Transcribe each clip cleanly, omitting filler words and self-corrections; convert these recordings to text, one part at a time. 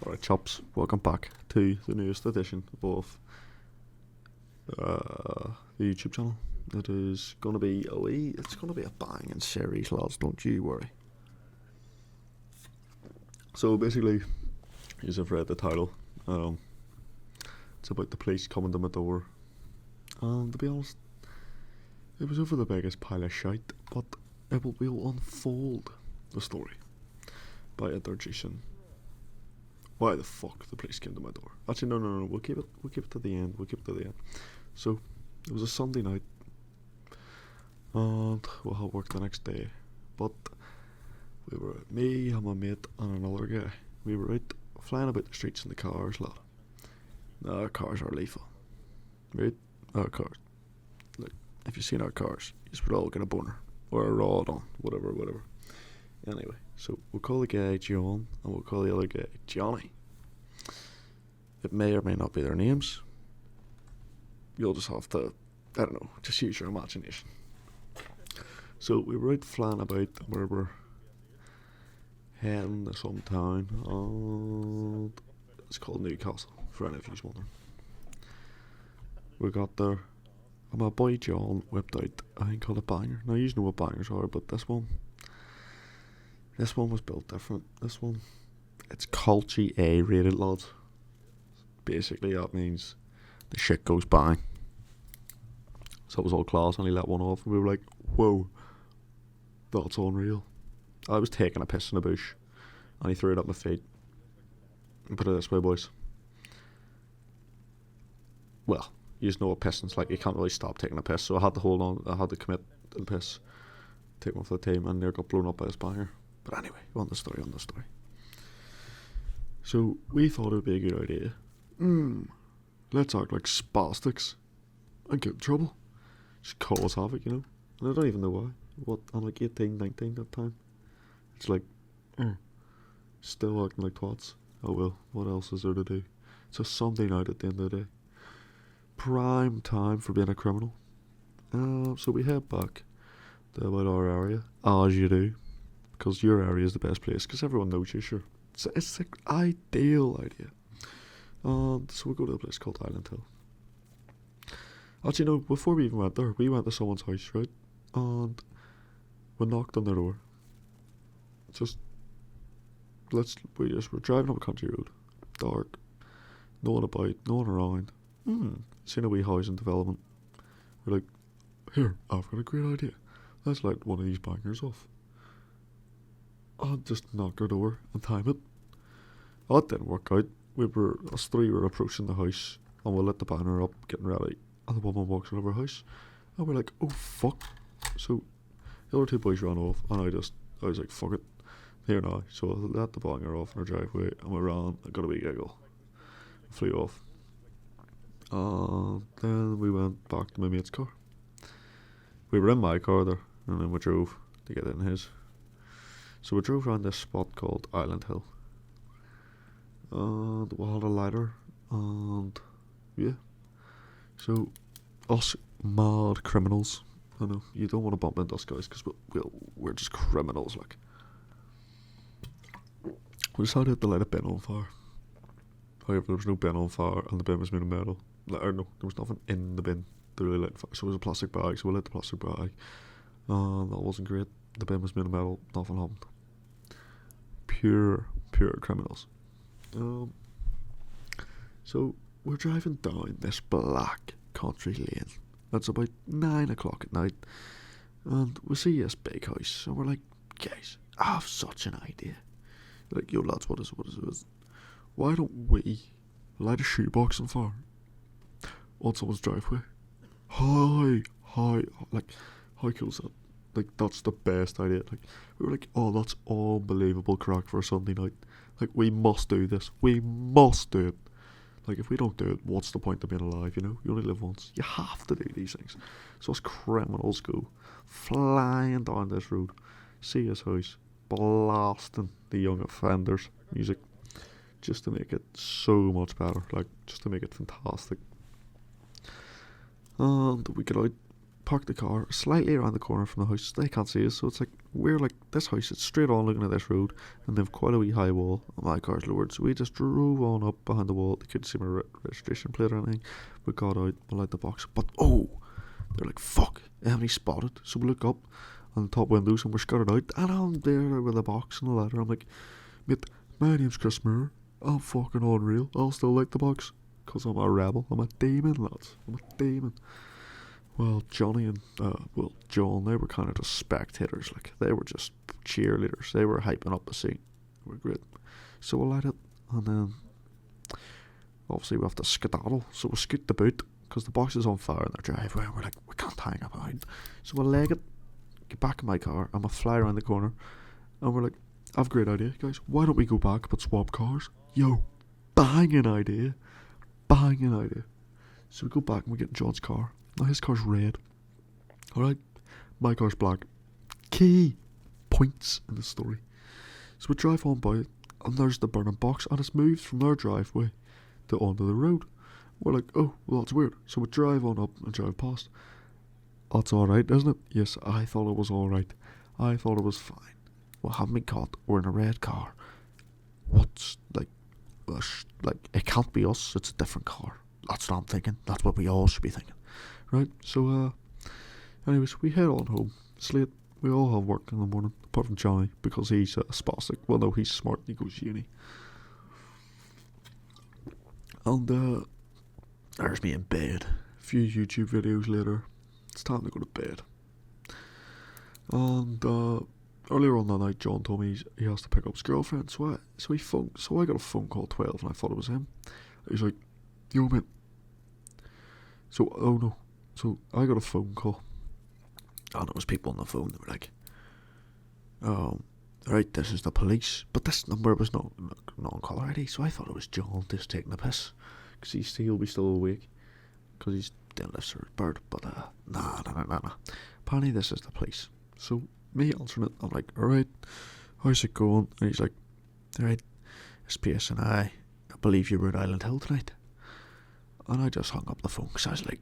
Alright, chops, welcome back to the newest edition of the YouTube channel. It is going to be it's going to be a banging series, lads, don't you worry. So basically, you have read the title. It's about the police coming to my door. And to be honest, it was over the biggest pile of shite, but we'll unfold the story by introducing why the fuck the police came to my door. Actually, no. We'll keep it to the end. So it was a Sunday night, and we'll have work the next day. But we were me and my mate and another guy. We were out flying about the streets in the cars, lad. Our cars are lethal, right? Our cars. Like, if you've seen our cars, you would all get a boner or a rod on, whatever. Anyway, so we'll call the guy John and we'll call the other guy Johnny. It may or may not be their names. You'll just have to, I don't know, just use your imagination. So we were out flying about and we were heading to some town, and it's called Newcastle, for any of you wondering. We got there and my boy John whipped out a thing called a banger. Now you know what bangers are, but this one was built different. This one, it's Colchi A rated, lads. Basically that means the shit goes bang. So it was all class and he let one off and we were like, whoa, that's unreal. I was taking a piss in the bush and he threw it at my feet. And put it this way, boys. Well, you just know what pissing's like. You can't really stop taking a piss, so I had to hold on. I had to commit to the piss, take one for the team, and near got blown up by his banger. But anyway, on the story. So we thought it would be a good idea. Let's act like spastics and get in trouble. Just cause havoc, you know. And I don't even know why. What, I'm like 18, 19 that time. It's like, still acting like twats. Oh well, what else is there to do? It's a Sunday night at the end of the day. Prime time for being a criminal. So we head back to about our area, as you do, because your area is the best place, because everyone knows you, sure. It's the ideal idea. So we go to a place called Island Hill. Actually, no, before we even went there, we went to someone's house, right? And we knocked on their door. We're driving up a country road, dark, no one about, no one around. Seen a wee housing development. We're like, here, I've got a great idea. Let's light one of these bangers off. And just knock our door and time it. That didn't work out. Us three were approaching the house and we lit the banner up, getting ready. And the woman walks out of her house. And we're like, oh fuck. So the other two boys ran off and I was like, fuck it. Here now. So I let the banger off in our driveway and we ran. I got a wee giggle. Flew off. Then we went back to my mate's car. We were in my car there, and then we drove to get in his. So we drove around this spot called Island Hill. And we had a lighter, and yeah. So, us mad criminals. I know, you don't want to bump into us guys, because we're just criminals, like. We decided to light a bin on fire. However, there was no bin on fire, and the bin was made of metal. There was nothing in the bin to really light fire. So it was a plastic bag, so we lit the plastic bag. And that wasn't great. The bin was made of metal, nothing happened. Pure criminals. So we're driving down this black country lane. It's about 9 o'clock at night. And we see this big house, and we're like, guys, I have such an idea. We're like, yo lads, what is it? Why don't we light a shoebox on fire on someone's driveway? Hi, like, how cool is that? Like, that's the best idea. Like, we were like, oh, that's unbelievable crack for a Sunday night. Like, we must do this. We must do it. Like, if we don't do it, what's the point of being alive, you know? You only live once. You have to do these things. So us criminals go flying down this road, see his house, blasting the Young Offenders music, just to make it so much better, like, just to make it fantastic. And we get out parked the car slightly around the corner from the house. They can't see us, so it's like we're like this house. It's straight on looking at this road, and they've quite a wee high wall. And my car's lowered, so we just drove on up behind the wall. They couldn't see my registration plate or anything. We got out, we light the box, but they're like fuck. They haven't spotted. So we look up on the top windows and we're skirted out, and I'm there with a box and a letter. I'm like, mate, my name's Chris Moore. I'm fucking unreal. I'll still like the box. Because I'm a rebel. I'm a demon, lads. I'm a demon. Well, Johnny and, John, they were kind of just spectators. Like, they were just cheerleaders. They were hyping up the scene. They were great. So we light it, and then, obviously we have to skedaddle. So we scoot the boot, because the box is on fire in their driveway, and we're like, we can't hang it behind. So we leg it, get back in my car, and we fly around the corner, and we're like, I've a great idea, guys. Why don't we go back but swap cars? Yo, banging idea. Banging idea. So we go back and we get in John's car. Now his car's red. Alright? My car's black. Key points in the story. So we drive on by it, and there's the burning box, and it's moved from their driveway to onto the road. We're like, oh, well, that's weird. So we drive on up and drive past. That's alright, isn't it? Yes, I thought it was alright. I thought it was fine. We haven't been caught. We're in a red car. What's, it can't be us. It's a different car. That's what I'm thinking. That's what we all should be thinking. Right? So, anyways, we head on home. It's late. We all have work in the morning, apart from Johnny, because he's a spastic. Well, no, he's smart. He goes uni. And, there's me in bed. A few YouTube videos later. It's time to go to bed. And, earlier on that night, John told me he has to pick up his girlfriend. So I got a phone call at 12, and I thought it was him. He's like, yo, mate. So I got a phone call, and it was people on the phone that were like, right, this is the police. But this number was not on call ID, so I thought it was John just taking the piss, because he'll be still awake, because he's doing lifts for his bird. But nah. Apparently this is the police. So me answering it, I'm like, alright, how's it going? And he's like, alright, it's PS and I believe you're in Island Hill tonight. And I just hung up the phone, because I was like,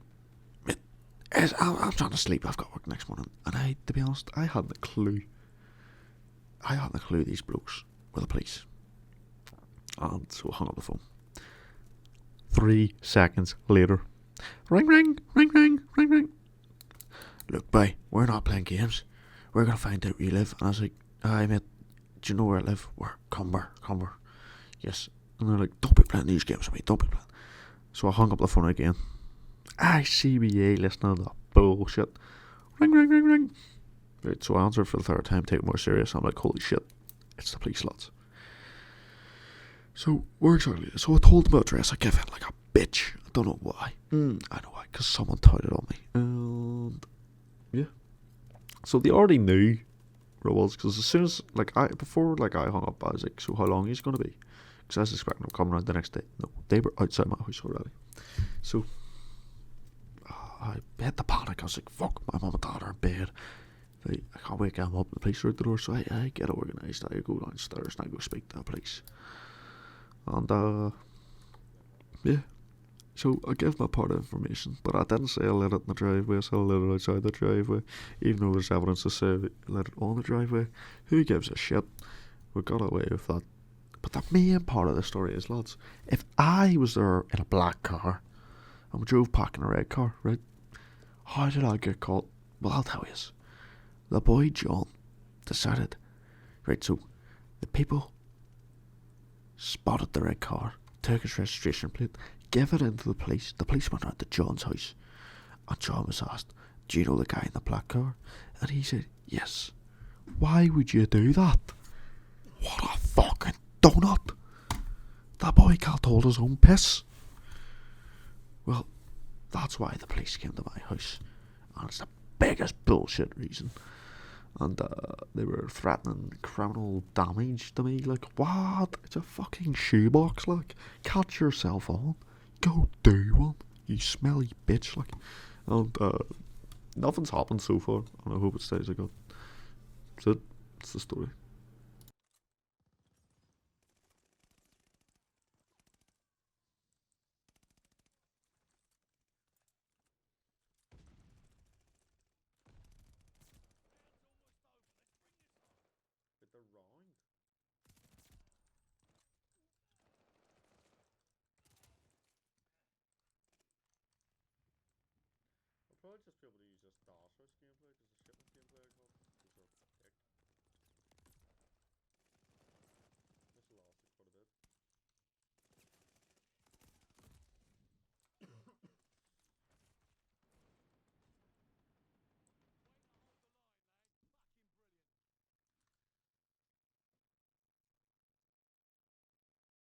mate, I'm trying to sleep, I've got work next morning. And to be honest, I hadn't a clue these blokes were the police. And so I hung up the phone. 3 seconds later, ring. Look, boy, we're not playing games. We're going to find out where you live. And I was like, aye, mate, do you know where I live? Where? Cumber. Yes. And they're like, don't be playing these games with me, don't be playing. So I hung up the phone again. CBA listening to that bullshit. Ring. Right, so I answered for the third time, take it more serious. I'm like, holy shit, it's the police, lads. So, where exactly? So I told them my address. I gave it like a bitch. I don't know why. I know why, because someone touted on me. And yeah. So they already knew where it was, because as soon as, before I hung up, I was like, so how long is it going to be? Because I was expecting them coming around the next day. No, they were outside my house already. So I had the panic. I was like, fuck, my mum and dad are in bed. I can't wake them up. The police are at the door. So I get organised. I go downstairs and I go speak to the police. And yeah. So I gave my part of information, but I didn't say I lit it in the driveway. I said I lit it outside the driveway, even though there's evidence to say I lit it on the driveway. Who gives a shit? We got away with that. But the main part of the story is, lads, if I was there in a black car and we drove back in a red car, right, how did I get caught? Well, I'll tell you. The boy John decided, right, so the people spotted the red car, took his registration plate, gave it into the police. The police went out to John's house, and John was asked, do you know the guy in the black car? And he said, yes. Why would you do that? What a fucking donut. That boy can't hold his own piss. Well, that's why the police came to my house, and it's the biggest bullshit reason. And they were threatening criminal damage to me. Like, what? It's a fucking shoebox, like. Catch yourself on. Go do one, you smelly bitch, like. And nothing's happened so far, and I hope it stays like that. That's it. It's the story. they're round. I'll probably just be able to use this DOS gameplay because the shipment gameplay I got.